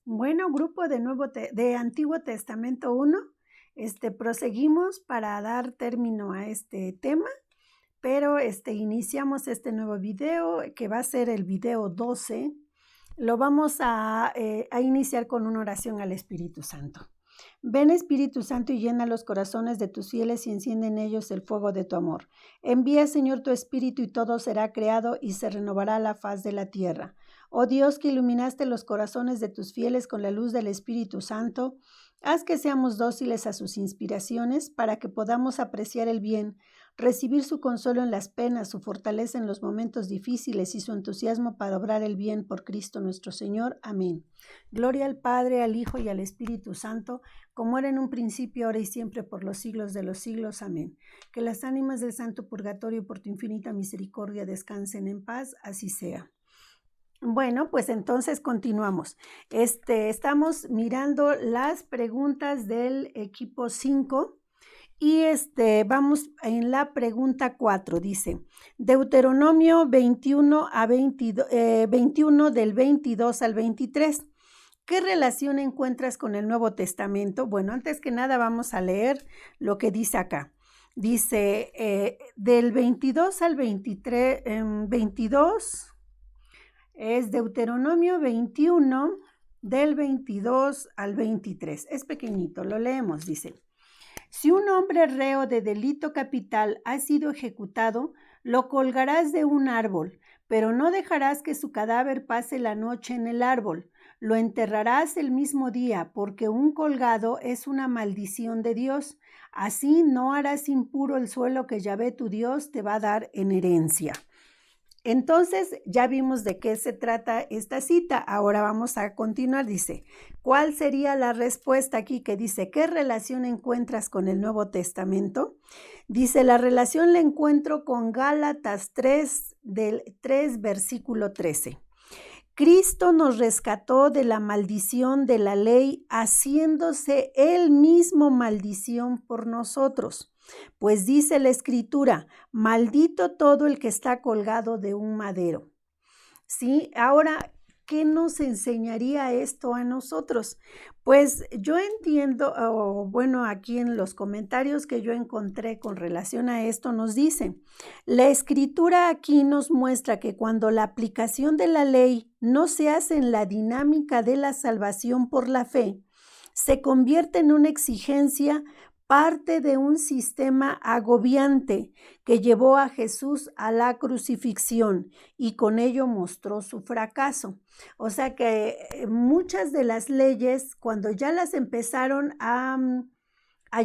Bueno, grupo de Antiguo Testamento 1, proseguimos para dar término a este tema, pero iniciamos este nuevo video que va a ser el video 12. Lo vamos a iniciar con una oración al Espíritu Santo. Ven, Espíritu Santo, y llena los corazones de tus fieles y enciende en ellos el fuego de tu amor. Envía, Señor, tu Espíritu y todo será creado y se renovará la faz de la tierra. Oh Dios, que iluminaste los corazones de tus fieles con la luz del Espíritu Santo, haz que seamos dóciles a sus inspiraciones para que podamos apreciar el bien, recibir su consuelo en las penas, su fortaleza en los momentos difíciles y su entusiasmo para obrar el bien por Cristo nuestro Señor. Amén. Gloria al Padre, al Hijo y al Espíritu Santo, como era en un principio, ahora y siempre, por los siglos de los siglos. Amén. Que las ánimas del santo purgatorio, por tu infinita misericordia, descansen en paz, así sea. Bueno, pues entonces continuamos. Estamos mirando las preguntas del equipo 5 y vamos en la pregunta 4. Dice, Deuteronomio 21 del 22 al 23. ¿Qué relación encuentras con el Nuevo Testamento? Bueno, antes que nada vamos a leer lo que dice acá. Dice, del 22 al 23, 22... es Deuteronomio 21, del 22 al 23. Es pequeñito, lo leemos, dice. Si un hombre reo de delito capital ha sido ejecutado, lo colgarás de un árbol, pero no dejarás que su cadáver pase la noche en el árbol. Lo enterrarás el mismo día, porque un colgado es una maldición de Dios. Así no harás impuro el suelo que Yahvé tu Dios te va a dar en herencia. Entonces, ya vimos de qué se trata esta cita. Ahora vamos a continuar. Dice, ¿cuál sería la respuesta aquí que dice, ¿qué relación encuentras con el Nuevo Testamento? Dice, la relación la encuentro con Gálatas 3, del 3, versículo 13. Cristo nos rescató de la maldición de la ley, haciéndose él mismo maldición por nosotros. Pues dice la Escritura, maldito todo el que está colgado de un madero. ¿Sí? Ahora, ¿qué nos enseñaría esto a nosotros? Pues yo entiendo, bueno, aquí en los comentarios que yo encontré con relación a esto nos dice, la Escritura aquí nos muestra que cuando la aplicación de la ley no se hace en la dinámica de la salvación por la fe, se convierte en una exigencia, parte de un sistema agobiante que llevó a Jesús a la crucifixión y con ello mostró su fracaso. O sea que muchas de las leyes, cuando ya las empezaron a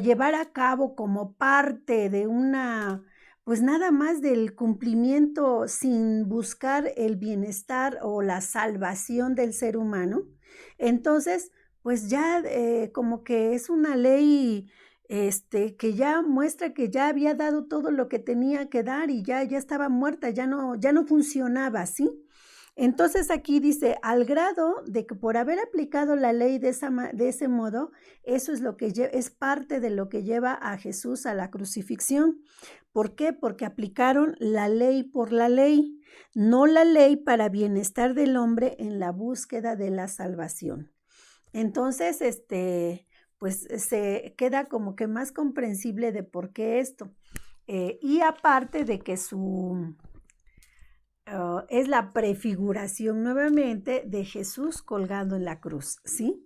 llevar a cabo como parte de una, pues nada más del cumplimiento sin buscar el bienestar o la salvación del ser humano, entonces pues ya como que es una ley que ya muestra que ya había dado todo lo que tenía que dar y ya estaba muerta, ya no funcionaba, ¿sí? Entonces aquí dice, al grado de que por haber aplicado la ley de ese modo, eso es lo que es parte de lo que lleva a Jesús a la crucifixión. ¿Por qué? Porque aplicaron la ley por la ley, no la ley para bienestar del hombre en la búsqueda de la salvación. Entonces, pues se queda como que más comprensible de por qué esto. Y aparte de que es la prefiguración nuevamente de Jesús colgado en la cruz, ¿sí?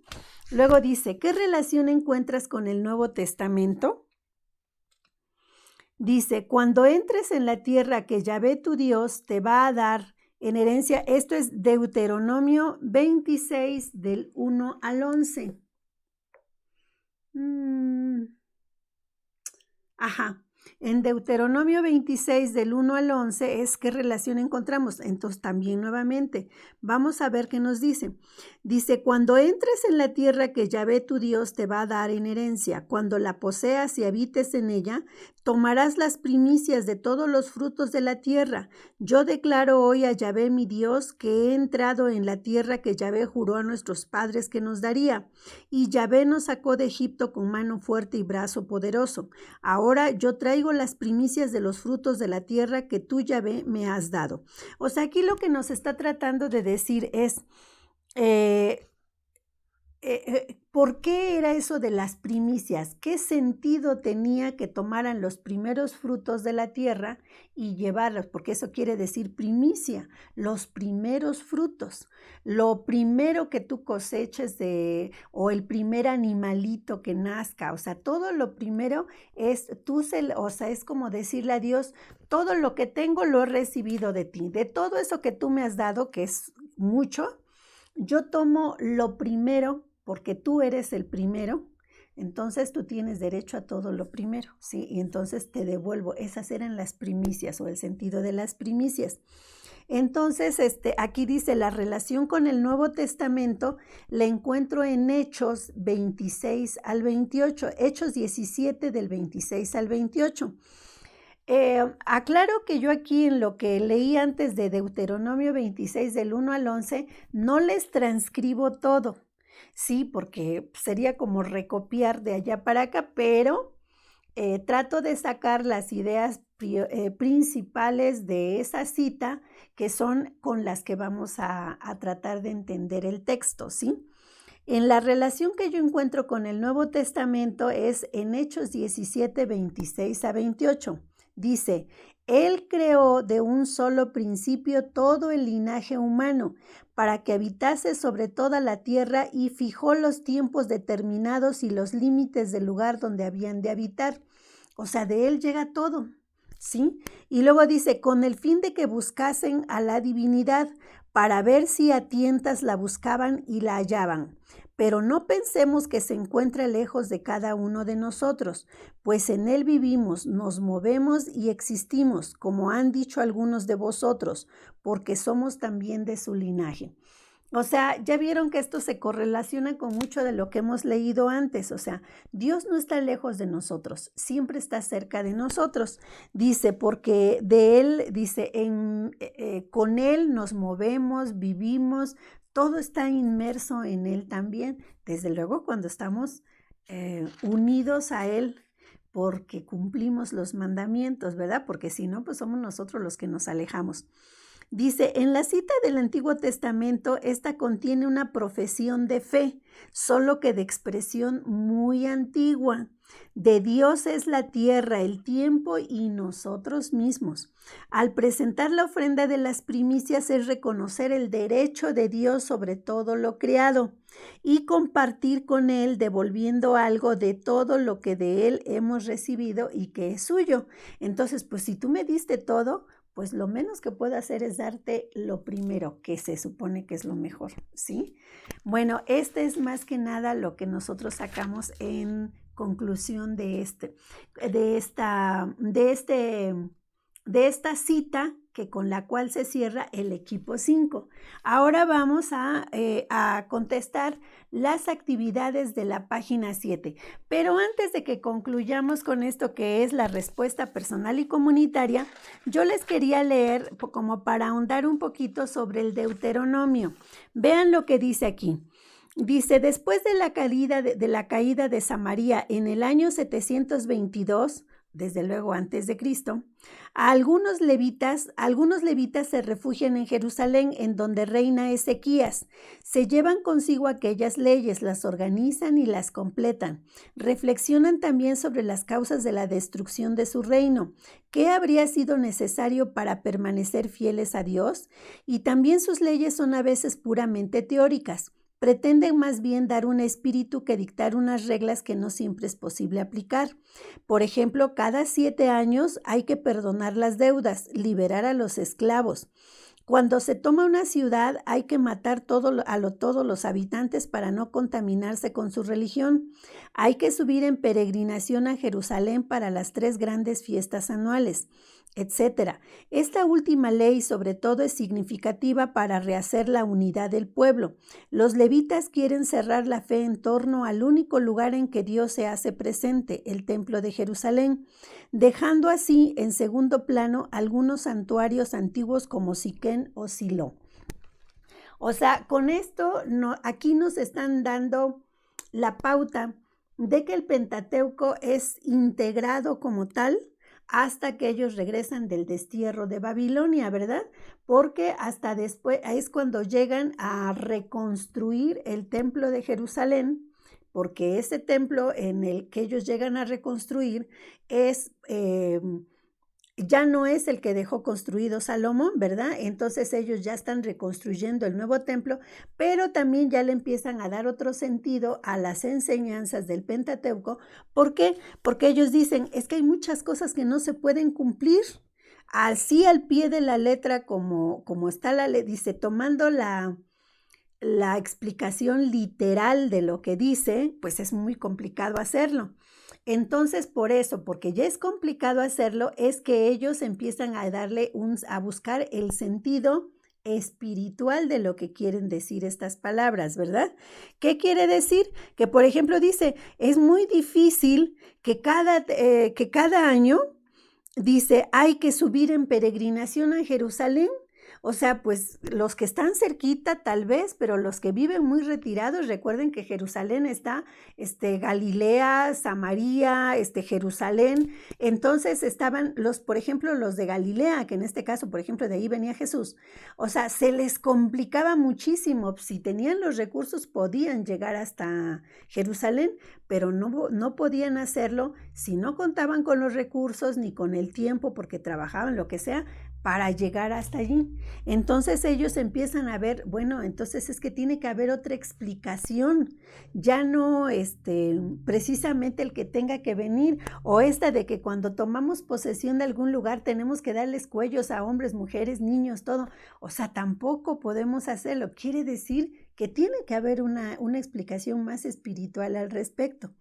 Luego dice, ¿qué relación encuentras con el Nuevo Testamento? Dice, cuando entres en la tierra que Yahvé tu Dios te va a dar en herencia, esto es Deuteronomio 26 del 1 al 11. En Deuteronomio 26 del 1 al 11 es qué relación encontramos. Entonces también nuevamente vamos a ver qué nos dice. Dice, cuando entres en la tierra que Yahvé tu Dios te va a dar en herencia, cuando la poseas y habites en ella, tomarás las primicias de todos los frutos de la tierra. Yo declaro hoy a Yahvé mi Dios que he entrado en la tierra que Yahvé juró a nuestros padres que nos daría. Y Yahvé nos sacó de Egipto con mano fuerte y brazo poderoso. Ahora yo traigo las primicias de los frutos de la tierra que tú, Yahvé, me has dado. O sea, aquí lo que nos está tratando de decir es, ¿por qué era eso de las primicias? ¿Qué sentido tenía que tomaran los primeros frutos de la tierra y llevarlos? Porque eso quiere decir primicia, los primeros frutos, lo primero que tú coseches o el primer animalito que nazca, o sea, todo lo primero es, o sea, es como decirle a Dios, todo lo que tengo lo he recibido de ti, de todo eso que tú me has dado, que es mucho. Yo tomo lo primero porque tú eres el primero, entonces tú tienes derecho a todo lo primero, ¿sí? Y entonces te devuelvo. Esas eran las primicias o el sentido de las primicias. Entonces, aquí dice, la relación con el Nuevo Testamento la encuentro en Hechos 26 al 28, Hechos 17 del 26 al 28. Aclaro que yo aquí en lo que leí antes de Deuteronomio 26 del 1 al 11 no les transcribo todo, sí, porque sería como recopiar de allá para acá, pero trato de sacar las ideas principales de esa cita que son con las que vamos a tratar de entender el texto, ¿sí? En la relación que yo encuentro con el Nuevo Testamento es en Hechos 17, 26 a 28. Dice, Él creó de un solo principio todo el linaje humano para que habitase sobre toda la tierra y fijó los tiempos determinados y los límites del lugar donde habían de habitar. O sea, de Él llega todo, ¿sí? Y luego dice, con el fin de que buscasen a la divinidad para ver si a tientas la buscaban y la hallaban. Pero no pensemos que se encuentra lejos de cada uno de nosotros, pues en Él vivimos, nos movemos y existimos, como han dicho algunos de vosotros, porque somos también de su linaje. O sea, ya vieron que esto se correlaciona con mucho de lo que hemos leído antes. O sea, Dios no está lejos de nosotros, siempre está cerca de nosotros. Dice, porque de Él, dice, con Él nos movemos, vivimos, todo está inmerso en Él también. Desde luego cuando estamos unidos a Él, porque cumplimos los mandamientos, ¿verdad? Porque si no, pues somos nosotros los que nos alejamos. Dice, en la cita del Antiguo Testamento, esta contiene una profesión de fe, solo que de expresión muy antigua. De Dios es la tierra, el tiempo y nosotros mismos. Al presentar la ofrenda de las primicias es reconocer el derecho de Dios sobre todo lo creado y compartir con Él devolviendo algo de todo lo que de Él hemos recibido y que es suyo. Entonces, pues si tú me diste todo, pues lo menos que puedo hacer es darte lo primero, que se supone que es lo mejor, ¿sí? Bueno, este es más que nada lo que nosotros sacamos en conclusión de esta cita que con la cual se cierra el equipo 5. Ahora vamos a contestar las actividades de la página 7. Pero antes de que concluyamos con esto que es la respuesta personal y comunitaria, yo les quería leer como para ahondar un poquito sobre el Deuteronomio. Vean lo que dice aquí. Dice, después de la caída de Samaria en el año 722, desde luego antes de Cristo, algunos levitas se refugian en Jerusalén, en donde reina Ezequías. Se llevan consigo aquellas leyes, las organizan y las completan. Reflexionan también sobre las causas de la destrucción de su reino. ¿Qué habría sido necesario para permanecer fieles a Dios? Y también sus leyes son a veces puramente teóricas. Pretenden más bien dar un espíritu que dictar unas reglas que no siempre es posible aplicar. Por ejemplo, cada 7 años hay que perdonar las deudas, liberar a los esclavos. Cuando se toma una ciudad hay que matar todos los habitantes para no contaminarse con su religión. Hay que subir en peregrinación a Jerusalén para las 3 grandes fiestas anuales, etc. Esta última ley sobre todo es significativa para rehacer la unidad del pueblo. Los levitas quieren cerrar la fe en torno al único lugar en que Dios se hace presente, el templo de Jerusalén, dejando así en segundo plano algunos santuarios antiguos como Siquén o Silo. O sea, con esto aquí nos están dando la pauta de que el Pentateuco es integrado como tal hasta que ellos regresan del destierro de Babilonia, ¿verdad? Porque hasta después es cuando llegan a reconstruir el templo de Jerusalén, porque ese templo en el que ellos llegan a reconstruir es ya no es el que dejó construido Salomón, ¿verdad? Entonces ellos ya están reconstruyendo el nuevo templo, pero también ya le empiezan a dar otro sentido a las enseñanzas del Pentateuco. ¿Por qué? Porque ellos dicen, es que hay muchas cosas que no se pueden cumplir así al pie de la letra como está la ley, dice, tomando la explicación literal de lo que dice, pues es muy complicado hacerlo. Entonces, por eso, porque ya es complicado hacerlo, es que ellos empiezan a a buscar el sentido espiritual de lo que quieren decir estas palabras, ¿verdad? ¿Qué quiere decir? Que, por ejemplo, dice, es muy difícil que cada año, dice, hay que subir en peregrinación a Jerusalén. O sea, pues los que están cerquita tal vez, pero los que viven muy retirados, recuerden que Jerusalén está, Galilea, Samaria, Jerusalén. Entonces estaban por ejemplo, los de Galilea, que en este caso, por ejemplo, de ahí venía Jesús. O sea, se les complicaba muchísimo. Si tenían los recursos, podían llegar hasta Jerusalén, pero no podían hacerlo si no contaban con los recursos ni con el tiempo, porque trabajaban, lo que sea, para llegar hasta allí. Entonces ellos empiezan a ver, bueno, entonces es que tiene que haber otra explicación, ya no precisamente el que tenga que venir, o esta de que cuando tomamos posesión de algún lugar tenemos que darles cuellos a hombres, mujeres, niños, todo. O sea, tampoco podemos hacerlo. Quiere decir que tiene que haber una explicación más espiritual al respecto.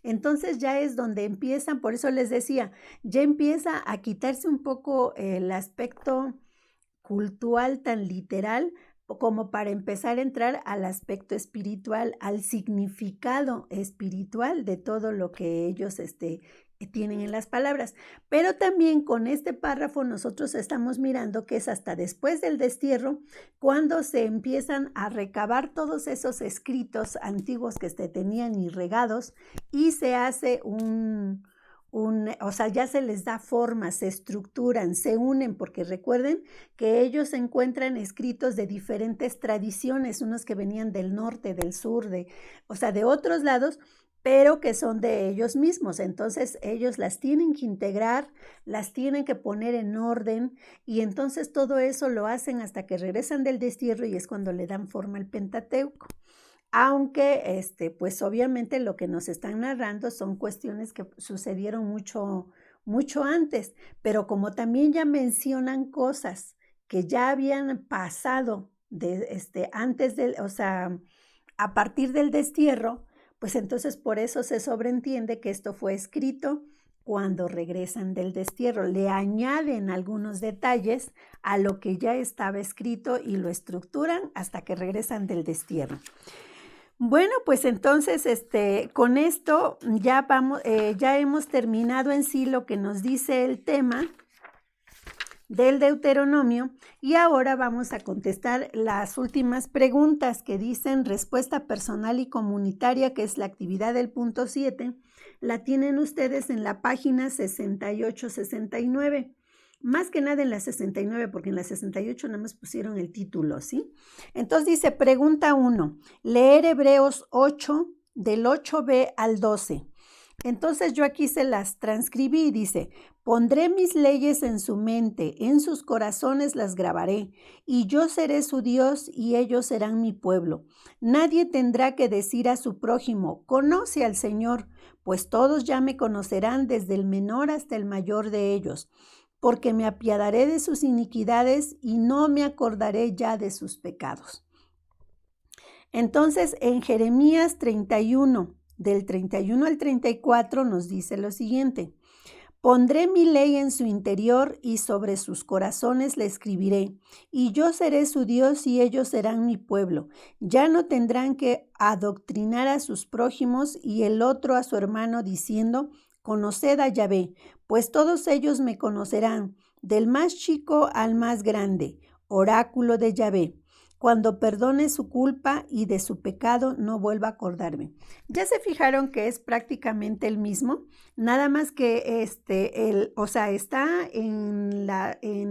Entonces ya es donde empiezan, por eso les decía, ya empieza a quitarse un poco el aspecto cultural tan literal como para empezar a entrar al aspecto espiritual, al significado espiritual de todo lo que ellos tienen en las palabras. Pero también con este párrafo nosotros estamos mirando que es hasta después del destierro cuando se empiezan a recabar todos esos escritos antiguos que se tenían y regados, y se hace o sea, ya se les da forma, se estructuran, se unen, porque recuerden que ellos encuentran escritos de diferentes tradiciones, unos que venían del norte, del sur, o sea, de otros lados, pero que son de ellos mismos. Entonces ellos las tienen que integrar, las tienen que poner en orden, y entonces todo eso lo hacen hasta que regresan del destierro, y es cuando le dan forma al Pentateuco. Aunque, pues obviamente lo que nos están narrando son cuestiones que sucedieron mucho antes, pero como también ya mencionan cosas que ya habían pasado antes o sea, a partir del destierro, pues entonces por eso se sobreentiende que esto fue escrito cuando regresan del destierro. Le añaden algunos detalles a lo que ya estaba escrito y lo estructuran hasta que regresan del destierro. Bueno, pues entonces con esto ya ya hemos terminado en sí lo que nos dice el tema del Deuteronomio, y ahora vamos a contestar las últimas preguntas que dicen respuesta personal y comunitaria, que es la actividad del punto 7. La tienen ustedes en la página 68-69. Más que nada en la 69, porque en la 68 nada más pusieron el título, ¿sí? Entonces dice, pregunta 1, leer Hebreos 8, del 8b al 12. Entonces yo aquí se las transcribí y dice, pondré mis leyes en su mente, en sus corazones las grabaré, y yo seré su Dios y ellos serán mi pueblo. Nadie tendrá que decir a su prójimo, conoce al Señor, pues todos ya me conocerán desde el menor hasta el mayor de ellos, porque me apiadaré de sus iniquidades y no me acordaré ya de sus pecados. Entonces, en Jeremías 31, del 31 al 34, nos dice lo siguiente, pondré mi ley en su interior y sobre sus corazones la escribiré, y yo seré su Dios y ellos serán mi pueblo. Ya no tendrán que adoctrinar a sus prójimos y el otro a su hermano diciendo, conoced a Yahvé, pues todos ellos me conocerán, del más chico al más grande, oráculo de Yahvé. cuando perdone su culpa y de su pecado no vuelva a acordarme. Ya se fijaron que es prácticamente el mismo, nada más que está en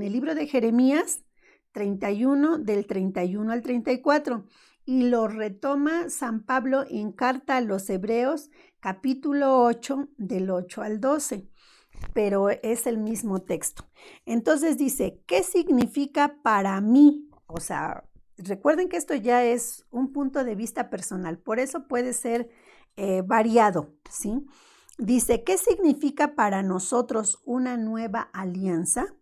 el libro de Jeremías 31, del 31 al 34, y lo retoma San Pablo en carta a los Hebreos, capítulo 8, del 8 al 12, pero es el mismo texto. Entonces dice, ¿qué significa para mí? O sea, recuerden que esto ya es un punto de vista personal, por eso puede ser variado, ¿sí? Dice, ¿qué significa para nosotros una nueva alianza?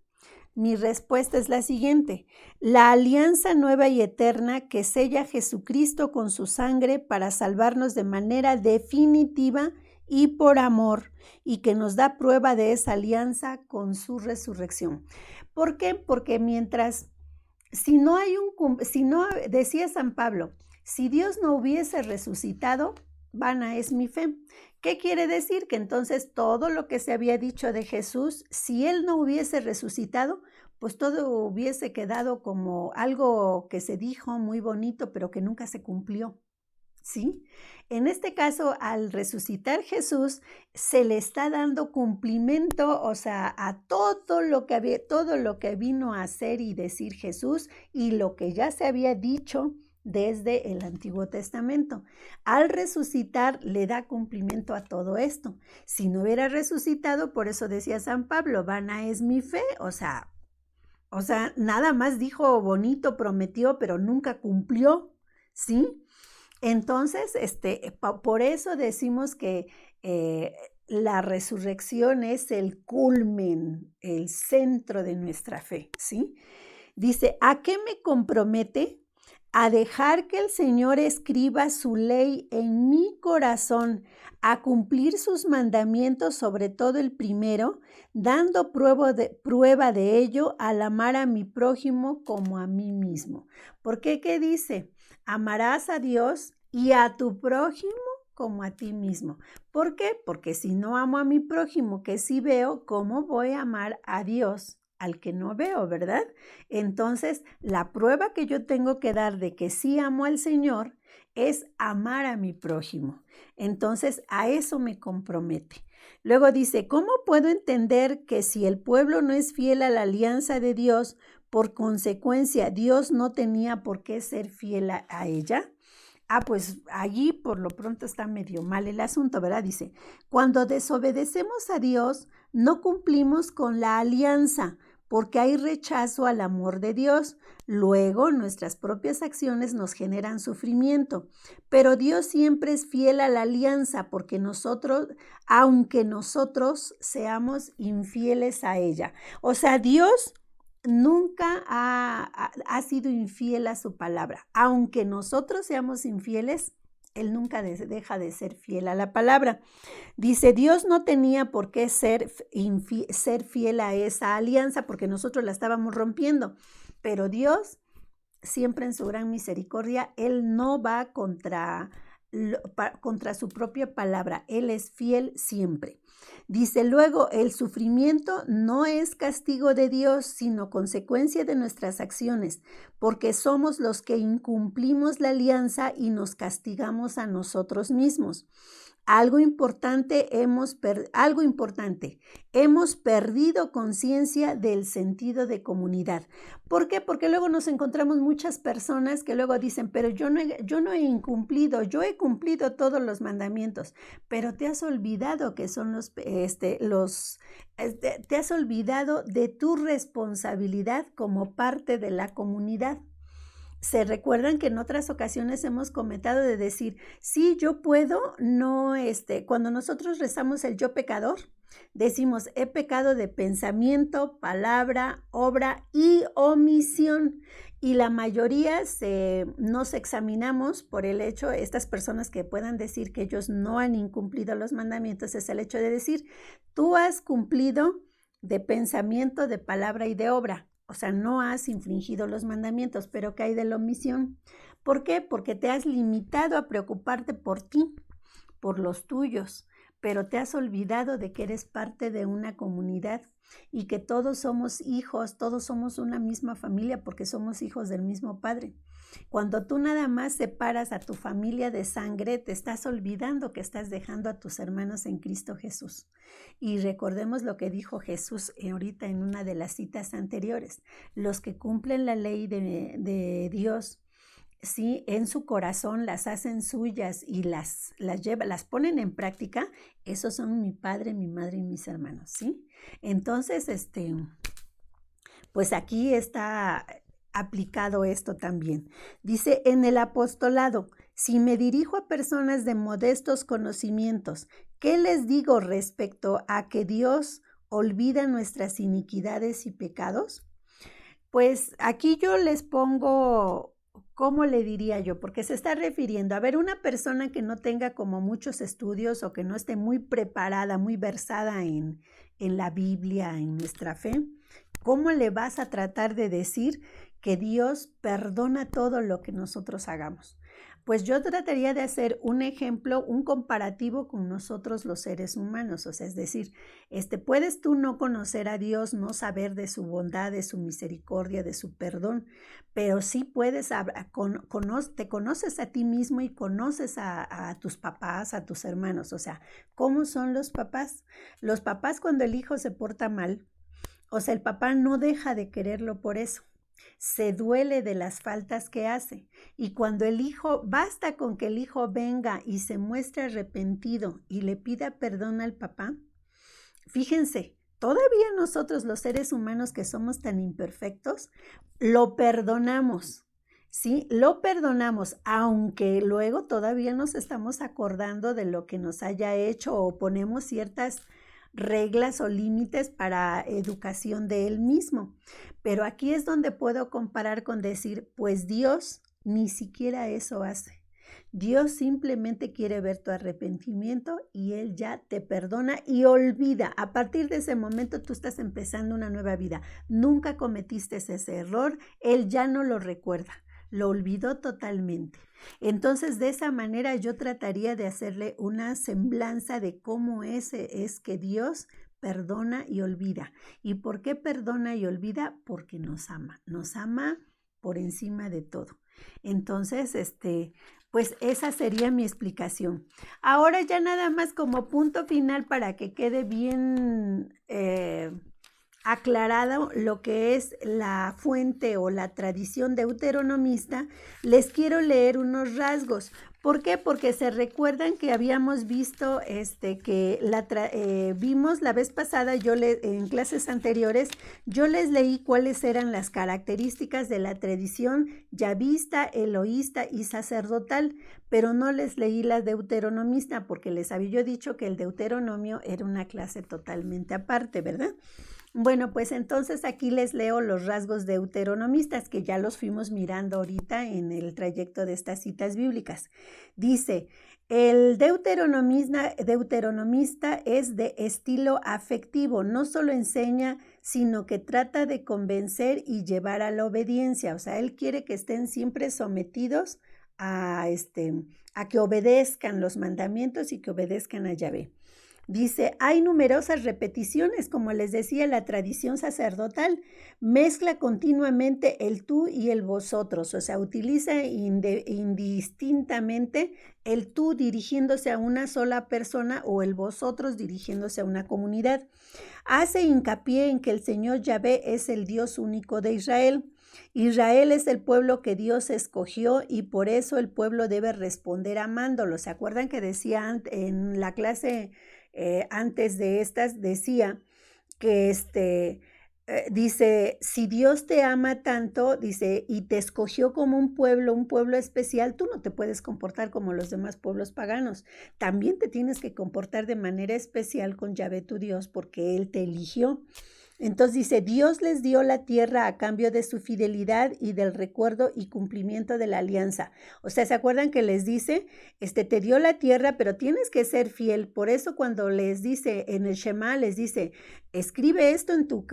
Mi respuesta es la siguiente: la alianza nueva y eterna que sella Jesucristo con su sangre para salvarnos de manera definitiva y por amor, y que nos da prueba de esa alianza con su resurrección. ¿Por qué? Porque decía San Pablo, si Dios no hubiese resucitado, vana es mi fe. ¿Qué quiere decir? Que entonces todo lo que se había dicho de Jesús, si Él no hubiese resucitado, pues todo hubiese quedado como algo que se dijo muy bonito, pero que nunca se cumplió, ¿sí? En este caso, al resucitar Jesús, se le está dando cumplimiento, o sea, a todo lo que vino a hacer y decir Jesús y lo que ya se había dicho desde el Antiguo Testamento. Al resucitar le da cumplimiento a todo esto. Si no hubiera resucitado, por eso decía San Pablo, vana es mi fe, o sea, nada más dijo bonito, prometió, pero nunca cumplió, ¿sí? Entonces, por eso decimos que la resurrección es el culmen, el centro de nuestra fe, ¿sí? Dice, ¿a qué me compromete? A dejar que el Señor escriba su ley en mi corazón, a cumplir sus mandamientos, sobre todo el primero, dando prueba de ello al amar a mi prójimo como a mí mismo. ¿Por qué? ¿Qué dice? Amarás a Dios y a tu prójimo como a ti mismo. ¿Por qué? Porque si no amo a mi prójimo que sí veo, ¿cómo voy a amar a Dios al que no veo, verdad? Entonces, la prueba que yo tengo que dar de que sí amo al Señor es amar a mi prójimo. Entonces, a eso me compromete. Luego dice, ¿cómo puedo entender que si el pueblo no es fiel a la alianza de Dios, por consecuencia, Dios no tenía por qué ser fiel a ella? Pues allí por lo pronto está medio mal el asunto, ¿verdad? Dice, cuando desobedecemos a Dios, no cumplimos con la alianza, porque hay rechazo al amor de Dios. Luego, nuestras propias acciones nos generan sufrimiento, pero Dios siempre es fiel a la alianza, porque aunque nosotros seamos infieles a ella. O sea, Dios nunca ha sido infiel a su palabra. Aunque nosotros seamos infieles, Él nunca deja de ser fiel a la palabra. Dice, Dios no tenía por qué ser fiel a esa alianza porque nosotros la estábamos rompiendo. Pero Dios, siempre en su gran misericordia, Él no va contra su propia palabra. Él es fiel siempre. Dice luego, el sufrimiento no es castigo de Dios, sino consecuencia de nuestras acciones, porque somos los que incumplimos la alianza y nos castigamos a nosotros mismos. Algo importante, hemos perdido conciencia del sentido de comunidad. ¿Por qué? Porque luego nos encontramos muchas personas que luego dicen, pero yo no he incumplido, yo he cumplido todos los mandamientos, pero te has olvidado que son te has olvidado de tu responsabilidad como parte de la comunidad. Se recuerdan que en otras ocasiones hemos comentado de decir, sí, yo puedo, no, cuando nosotros rezamos el yo pecador, decimos, he pecado de pensamiento, palabra, obra y omisión. Y la mayoría nos examinamos por el hecho, estas personas que puedan decir que ellos no han incumplido los mandamientos, es el hecho de decir, tú has cumplido de pensamiento, de palabra y de obra. O sea, no has infringido los mandamientos, pero ¿qué hay de la omisión? ¿Por qué? Porque te has limitado a preocuparte por ti, por los tuyos, pero te has olvidado de que eres parte de una comunidad y que todos somos hijos, todos somos una misma familia porque somos hijos del mismo Padre. Cuando tú nada más separas a tu familia de sangre, te estás olvidando que estás dejando a tus hermanos en Cristo Jesús. Y recordemos lo que dijo Jesús ahorita en una de las citas anteriores. Los que cumplen la ley de Dios, ¿sí?, en su corazón, las hacen suyas y las ponen en práctica, esos son mi padre, mi madre y mis hermanos, ¿sí? Entonces, pues aquí está aplicado esto también. Dice, en el apostolado, si me dirijo a personas de modestos conocimientos, ¿qué les digo respecto a que Dios olvida nuestras iniquidades y pecados? Pues aquí yo les pongo, ¿cómo le diría yo? Porque se está refiriendo a ver una persona que no tenga como muchos estudios o que no esté muy preparada, muy versada en la Biblia, en nuestra fe. ¿Cómo le vas a tratar de decir que Dios perdona todo lo que nosotros hagamos? Pues yo trataría de hacer un ejemplo, un comparativo con nosotros los seres humanos. O sea, es decir, puedes tú no conocer a Dios, no saber de su bondad, de su misericordia, de su perdón, pero sí puedes, te conoces a ti mismo y conoces a tus papás, a tus hermanos. O sea, ¿cómo son los papás? Los papás cuando el hijo se porta mal, o sea, el papá no deja de quererlo por eso. Se duele de las faltas que hace. Y cuando basta con que el hijo venga y se muestre arrepentido y le pida perdón al papá, fíjense, todavía nosotros los seres humanos que somos tan imperfectos, lo perdonamos. Sí, lo perdonamos, aunque luego todavía nos estamos acordando de lo que nos haya hecho o ponemos ciertas reglas o límites para educación de él mismo. Pero aquí es donde puedo comparar con decir, pues Dios ni siquiera eso hace. Dios simplemente quiere ver tu arrepentimiento y Él ya te perdona y olvida. A partir de ese momento tú estás empezando una nueva vida. Nunca cometiste ese error, Él ya no lo recuerda. Lo olvidó totalmente. Entonces, de esa manera yo trataría de hacerle una semblanza de cómo es que Dios perdona y olvida. ¿Y por qué perdona y olvida? Porque nos ama por encima de todo. Entonces, pues esa sería mi explicación. Ahora ya nada más como punto final para que quede bien aclarado lo que es la fuente o la tradición deuteronomista, les quiero leer unos rasgos. ¿Por qué? Porque se recuerdan que habíamos visto que vimos la vez pasada, en clases anteriores, yo les leí cuáles eran las características de la tradición yavista, eloísta y sacerdotal, pero no les leí la deuteronomista porque les había yo dicho que el Deuteronomio era una clase totalmente aparte, ¿verdad? Bueno, pues entonces aquí les leo los rasgos deuteronomistas que ya los fuimos mirando ahorita en el trayecto de estas citas bíblicas. Dice, el deuteronomista es de estilo afectivo, no solo enseña, sino que trata de convencer y llevar a la obediencia. O sea, él quiere que estén siempre sometidos a que obedezcan los mandamientos y que obedezcan a Yahvé. Dice, hay numerosas repeticiones, como les decía, la tradición sacerdotal mezcla continuamente el tú y el vosotros, o sea, utiliza indistintamente el tú dirigiéndose a una sola persona o el vosotros dirigiéndose a una comunidad. Hace hincapié en que el Señor Yahvé es el Dios único de Israel. Israel es el pueblo que Dios escogió y por eso el pueblo debe responder amándolo. ¿Se acuerdan que decía en la clase antes de estas, decía que dice, si Dios te ama tanto, dice, y te escogió como un pueblo especial, tú no te puedes comportar como los demás pueblos paganos. También te tienes que comportar de manera especial con Yahvé tu Dios porque Él te eligió. Entonces dice, Dios les dio la tierra a cambio de su fidelidad y del recuerdo y cumplimiento de la alianza. O sea, ¿se acuerdan que les dice, te dio la tierra, pero tienes que ser fiel? Por eso cuando les dice en el Shema, les dice, escribe esto en tu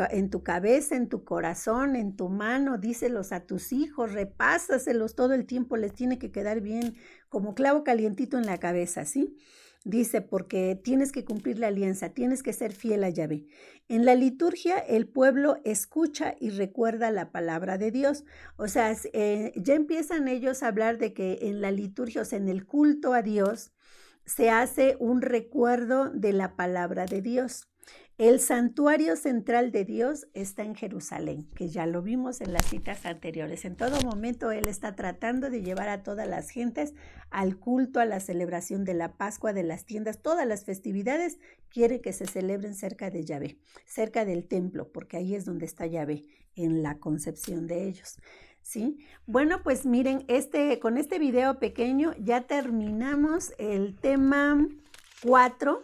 cabeza, en tu corazón, en tu mano, díselos a tus hijos, repásaselos todo el tiempo, les tiene que quedar bien como clavo calientito en la cabeza, ¿sí? Dice, porque tienes que cumplir la alianza, tienes que ser fiel a Yahvé. En la liturgia, el pueblo escucha y recuerda la palabra de Dios. O sea, ya empiezan ellos a hablar de que en la liturgia, o sea, en el culto a Dios, se hace un recuerdo de la palabra de Dios. El santuario central de Dios está en Jerusalén, que ya lo vimos en las citas anteriores. En todo momento Él está tratando de llevar a todas las gentes al culto, a la celebración de la Pascua, de las tiendas, todas las festividades, quiere que se celebren cerca de Yahvé, cerca del templo, porque ahí es donde está Yahvé, en la concepción de ellos. ¿Sí? Bueno, pues miren, con este video pequeño ya terminamos el tema 4,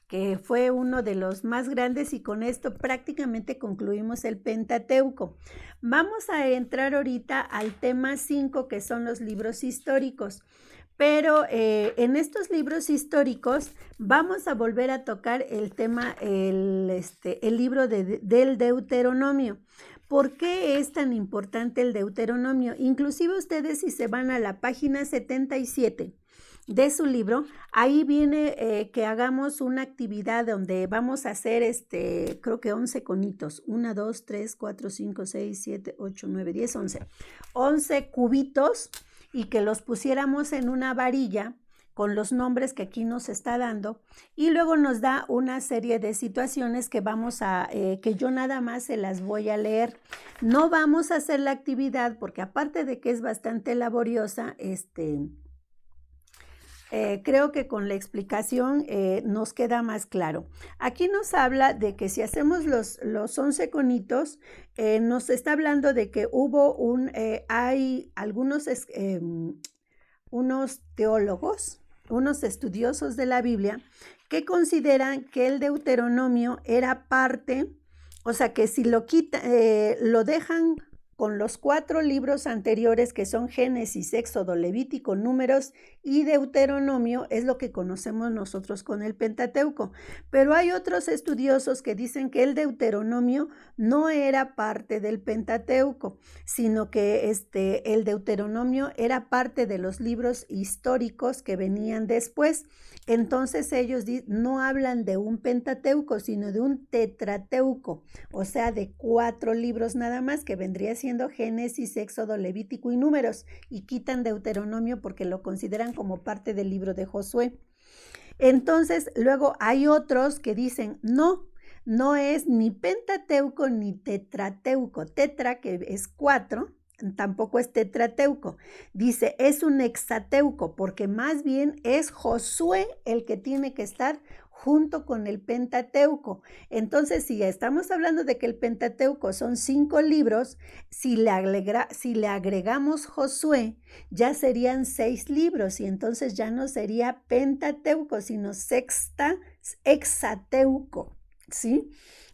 que fue uno de los más grandes, y con esto prácticamente concluimos el Pentateuco. Vamos a entrar ahorita al tema 5, que son los libros históricos. Pero en estos libros históricos vamos a volver a tocar el tema, el libro del Deuteronomio. ¿Por qué es tan importante el Deuteronomio? Inclusive ustedes, si se van a la página 77 de su libro, ahí viene que hagamos una actividad donde vamos a hacer, creo que 11 conitos. 1, 2, 3, 4, 5, 6, 7, 8, 9, 10, 11. 11 cubitos, y que los pusiéramos en una varilla con los nombres que aquí nos está dando, y luego nos da una serie de situaciones que que yo nada más se las voy a leer. No vamos a hacer la actividad porque, aparte de que es bastante laboriosa, creo que con la explicación nos queda más claro. Aquí nos habla de que si hacemos los 11 conitos, nos está hablando de que hay algunos unos teólogos, unos estudiosos de la Biblia, que consideran que el Deuteronomio era parte, o sea, que si lo dejan con los 4 libros anteriores, que son Génesis, Éxodo, Levítico, Números y Deuteronomio, es lo que conocemos nosotros con el Pentateuco. Pero hay otros estudiosos que dicen que el Deuteronomio no era parte del Pentateuco, sino que el Deuteronomio era parte de los libros históricos que venían después. Entonces ellos no hablan de un Pentateuco, sino de un Tetrateuco, o sea, de 4 libros nada más, que vendría siendo Génesis, Éxodo, Levítico y Números, y quitan Deuteronomio porque lo consideran como parte del libro de Josué. Entonces, luego hay otros que dicen, no es ni Pentateuco ni Tetrateuco. Tetra, que es 4, tampoco es Tetrateuco. Dice, es un hexateuco, porque más bien es Josué el que tiene que estar junto con el Pentateuco. Entonces, si estamos hablando de que el Pentateuco son 5 libros, si le agregamos Josué, ya serían 6 libros, y entonces ya no sería Pentateuco, sino hexateuco, ¿sí?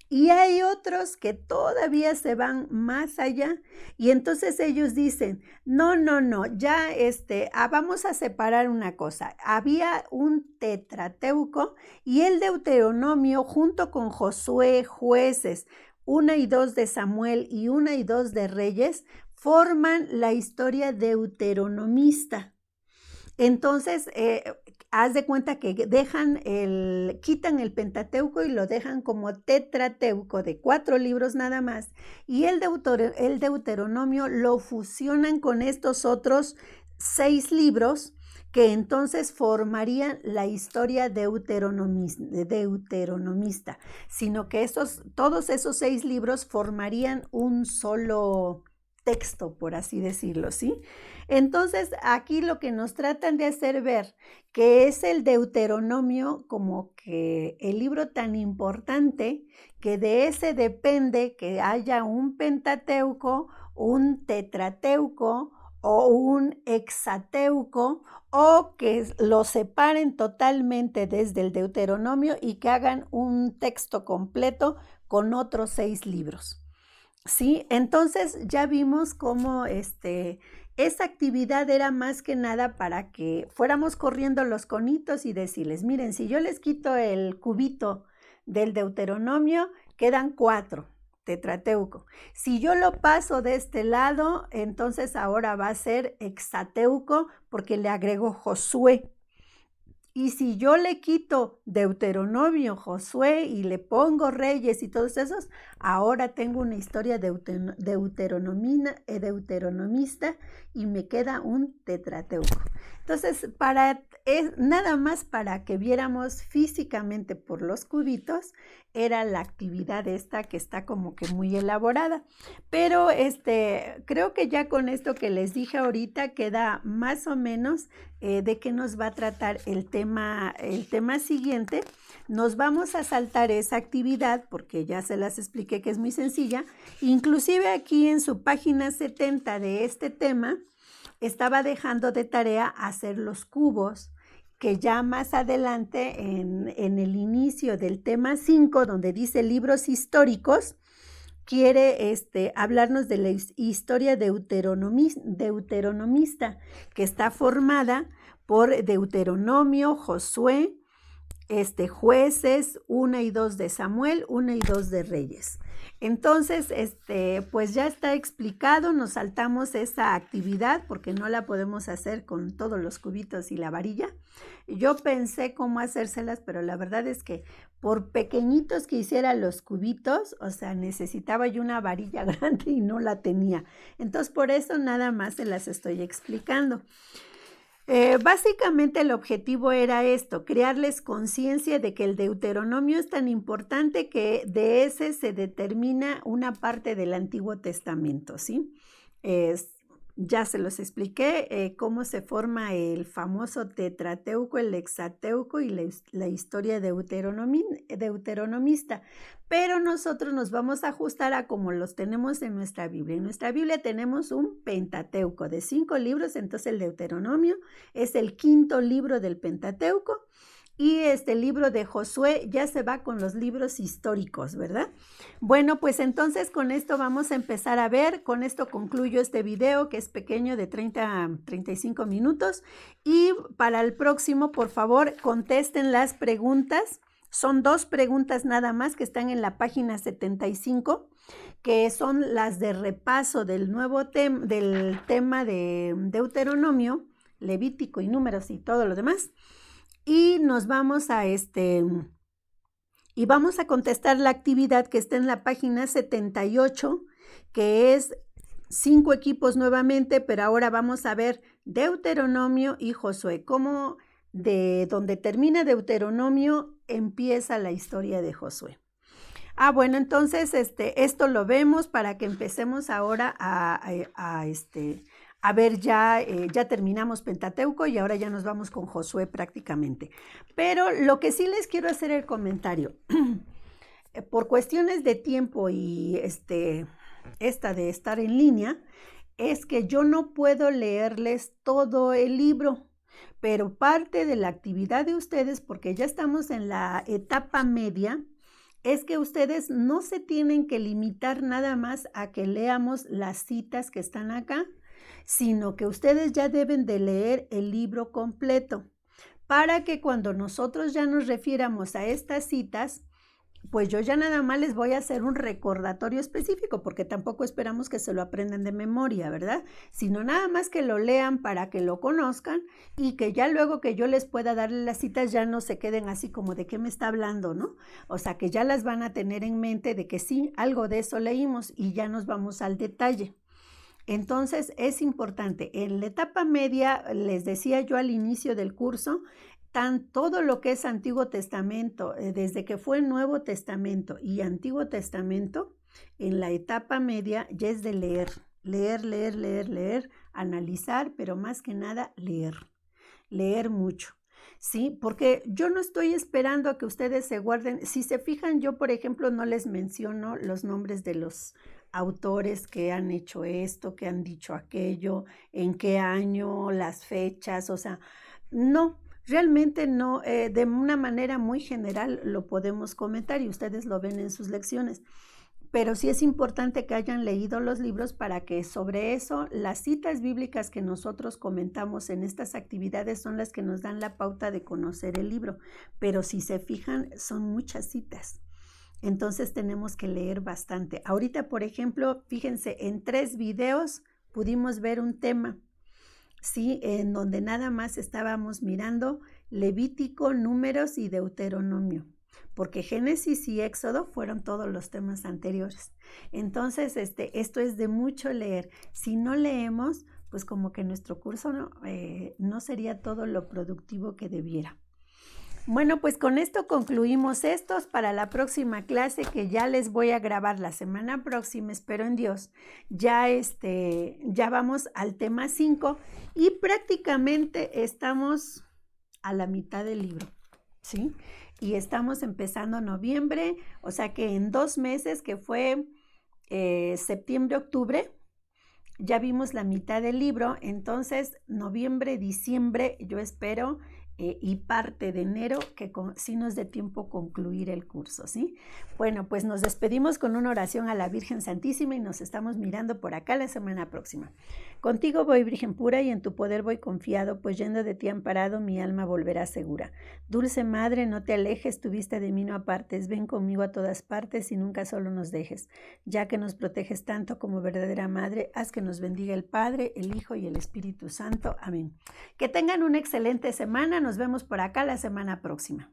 Y hay otros que todavía se van más allá, y entonces ellos dicen, no, ya vamos a separar una cosa. Había un Tetrateuco, y el Deuteronomio junto con Josué, Jueces, 1 y 2 de Samuel y 1 y 2 de Reyes, forman la historia deuteronomista. Entonces, haz de cuenta que quitan el Pentateuco y lo dejan como Tetrateuco, de 4 libros nada más, y el Deuteronomio lo fusionan con estos otros 6 libros, que entonces formarían la historia deuteronomista, sino que todos esos 6 libros formarían un solo texto, por así decirlo, ¿sí? Entonces, aquí lo que nos tratan de hacer ver, que es el Deuteronomio como que el libro tan importante, que de ese depende que haya un Pentateuco, un Tetrateuco o un hexateuco, o que lo separen totalmente desde el Deuteronomio y que hagan un texto completo con otros 6 libros. Sí, entonces ya vimos cómo esa actividad era más que nada para que fuéramos corriendo los conitos y decirles, miren, si yo les quito el cubito del Deuteronomio, quedan 4, Tetrateuco. Si yo lo paso de este lado, entonces ahora va a ser hexateuco, porque le agregó Josué. Y si yo le quito Deuteronomio, Josué y le pongo Reyes y todos esos, ahora tengo una historia deuteronomista y me queda un Tetrateuco. Entonces, nada más para que viéramos físicamente por los cubitos, era la actividad esta que está como que muy elaborada. Pero creo que ya con esto que les dije ahorita queda más o menos de qué nos va a tratar el tema siguiente. Nos vamos a saltar esa actividad porque ya se las expliqué que es muy sencilla. Inclusive aquí en su página 70 de este tema, estaba dejando de tarea hacer los cubos, que ya más adelante en el inicio del tema 5, donde dice libros históricos, quiere hablarnos de la historia deuteronomista, que está formada por Deuteronomio, Josué, Jueces, 1 y 2 de Samuel, 1 y 2 de Reyes. Entonces, pues ya está explicado, nos saltamos esa actividad porque no la podemos hacer con todos los cubitos y la varilla. Yo pensé cómo hacérselas, pero la verdad es que por pequeñitos que hiciera los cubitos, o sea, necesitaba yo una varilla grande y no la tenía. Entonces, por eso nada más se las estoy explicando. Básicamente el objetivo era esto, crearles conciencia de que el Deuteronomio es tan importante que de ese se determina una parte del Antiguo Testamento, ¿sí? Ya se los expliqué cómo se forma el famoso Tetrateuco, el Hexateuco y la historia deuteronomista. Pero nosotros nos vamos a ajustar a como los tenemos en nuestra Biblia. En nuestra Biblia tenemos un Pentateuco de 5 libros, entonces el Deuteronomio es el 5º libro del Pentateuco. Y este libro de Josué ya se va con los libros históricos, ¿verdad? Bueno, pues entonces con esto vamos a empezar a ver, con esto concluyo este video que es pequeño de 30 a 35 minutos y para el próximo, por favor, contesten las preguntas. Son 2 preguntas nada más que están en la página 75, que son las de repaso del del tema de Deuteronomio, Levítico y Números y todo lo demás. Y nos vamos a y vamos a contestar la actividad que está en la página 78, que es 5 equipos nuevamente, pero ahora vamos a ver Deuteronomio y Josué, cómo de donde termina Deuteronomio empieza la historia de Josué. Bueno, entonces esto lo vemos para que empecemos ahora a ver, ya terminamos Pentateuco y ahora ya nos vamos con Josué prácticamente. Pero lo que sí les quiero hacer el comentario, por cuestiones de tiempo y esta de estar en línea, es que yo no puedo leerles todo el libro, pero parte de la actividad de ustedes, porque ya estamos en la etapa media, es que ustedes no se tienen que limitar nada más a que leamos las citas que están acá, sino que ustedes ya deben de leer el libro completo para que cuando nosotros ya nos refiéramos a estas citas, pues yo ya nada más les voy a hacer un recordatorio específico, porque tampoco esperamos que se lo aprendan de memoria, ¿verdad? Sino nada más que lo lean para que lo conozcan y que ya luego que yo les pueda darle las citas ya no se queden así como de qué me está hablando, ¿no? O sea, que ya las van a tener en mente de que sí, algo de eso leímos y ya nos vamos al detalle. Entonces es importante, en la etapa media, les decía yo al inicio del curso, todo lo que es Antiguo Testamento, desde que fue Nuevo Testamento y Antiguo Testamento, en la etapa media ya es de leer, analizar, pero más que nada leer mucho. Sí, porque yo no estoy esperando a que ustedes se guarden. Si se fijan, yo, por ejemplo, no les menciono los nombres de los autores que han hecho esto, que han dicho aquello, en qué año, las fechas, o sea, no, realmente no, de una manera muy general lo podemos comentar y ustedes lo ven en sus lecciones. Pero sí es importante que hayan leído los libros para que sobre eso las citas bíblicas que nosotros comentamos en estas actividades son las que nos dan la pauta de conocer el libro. Pero si se fijan, son muchas citas. Entonces tenemos que leer bastante. Ahorita, por ejemplo, fíjense, en 3 videos pudimos ver un tema. ¿sí? En donde nada más estábamos mirando Levítico, Números y Deuteronomio, porque Génesis y Éxodo fueron todos los temas anteriores. Entonces, esto es de mucho leer. Si no leemos, pues como que nuestro curso no sería todo lo productivo que debiera. Bueno, pues con esto concluimos estos. Para la próxima clase, que ya les voy a grabar la semana próxima, espero en Dios, ya vamos al tema 5 y prácticamente estamos a la mitad del libro, ¿sí? Y estamos empezando noviembre, o sea que en 2 meses, que fue septiembre, octubre, ya vimos la mitad del libro. Entonces noviembre, diciembre, yo espero y parte de enero, que sí nos dé tiempo concluir el curso, ¿sí? Bueno, pues nos despedimos con una oración a la Virgen Santísima y nos estamos mirando por acá la semana próxima. Contigo voy, Virgen pura, y en tu poder voy confiado, pues yendo de ti amparado, mi alma volverá segura. Dulce Madre, no te alejes, tu vista de mí no apartes, ven conmigo a todas partes y nunca solo nos dejes. Ya que nos proteges tanto como verdadera Madre, haz que nos bendiga el Padre, el Hijo y el Espíritu Santo. Amén. Que tengan una excelente semana. Nos vemos por acá la semana próxima.